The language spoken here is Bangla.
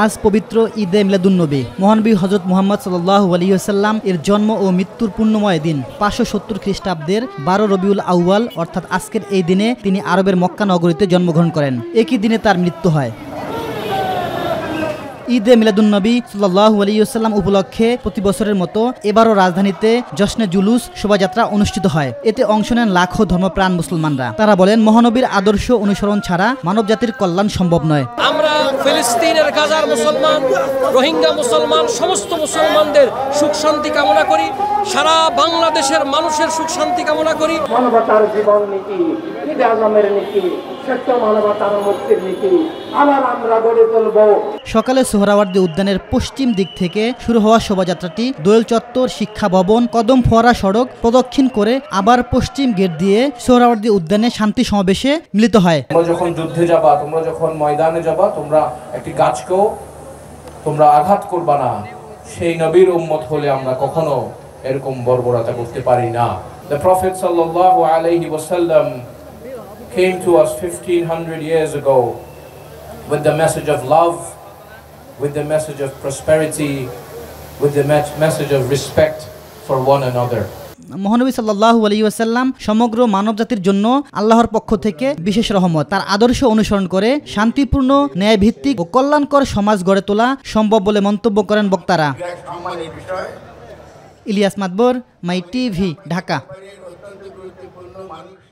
আজ পবিত্র ঈদে মিলাদুন্নবী। মহানবী হযরত মুহাম্মদ সাল্লাল্লাহু আলাইহি ওয়াসাল্লাম এর জন্ম ও মৃত্যুর পুণ্যময় দিন 570 খ্রিস্টাব্দের 12 রবিউল আউয়াল অর্থাৎ আজকের এই দিনে তিনি আরবের মক্কা নগরীতে জন্মগ্রহণ করেন। একই দিনে তার মৃত্যু হয়। ঈদে মিলাদুন্নবী সাল্লাল্লাহু আলাইহি ওয়াসাল্লাম উপলক্ষে প্রতি বছরের মতো এবারও রাজধানীতে জশ্নে জুলুস শোভাযাত্রা অনুষ্ঠিত হয়। এতে অংশ নেন লাখো ধর্মপ্রাণ মুসলমানরা। তারা বলেন, মহানবীর আদর্শ অনুসরণ ছাড়া মানবজাতির কল্যাণ সম্ভব নয়। আমরা ফিলিস্তিনের গাজার মুসলমান, রোহিঙ্গা মুসলমান, সমস্ত মুসলমানদের সুখ শান্তি কামনা করি। সারা বাংলাদেশের মানুষের সুখ শান্তি কামনা করি। মানবতার জীবন নীতি, ঈদে আজমের নীতি, সত্য মানবতার মুক্তির নীতি আবার আমরা গড়ে তুলব। সকালে সোহরাওয়ার্দী উদ্যানের পশ্চিম দিক থেকে শুরু হওয়া শোভাযাত্রাটি দোয়েল চত্বর, শিক্ষা ভবন, কদম ফোয়ারা সড়ক প্রদক্ষিণ করে আবার পশ্চিম গেট দিয়ে সোহরাওয়ার্দী উদ্যানে শান্তি সমাবেশে মিলিত হয়। তোমরা যখন যুদ্ধে যাবা, তোমরা যখন ময়দানে যাবা, তোমরা একটি গাছকেও তোমরা আঘাত করবা না। সেই নবীর উম্মত হলে আমরা কখনো এরকম বর্বরতা করতে পারি না। The Prophet sallallahu alaihi wasallam came to us 1500 years ago with the message of love, with the message of prosperity, with the message of respect for one another. মহানবী সাল্লাল্লাহু আলাইহি ওয়াসাল্লাম সমগ্র মানবজাতির জন্য আল্লাহর পক্ষ থেকে বিশেষ রহমত। তার আদর্শ অনুসরণ করে শান্তিপূর্ণ, ন্যায়ভিত্তিক ও কল্যাণকর সমাজ গড়ে তোলা সম্ভব বলে মন্তব্য করেন বক্তারা। ইলিয়াস মাতবর, মাই টিভি, ঢাকা।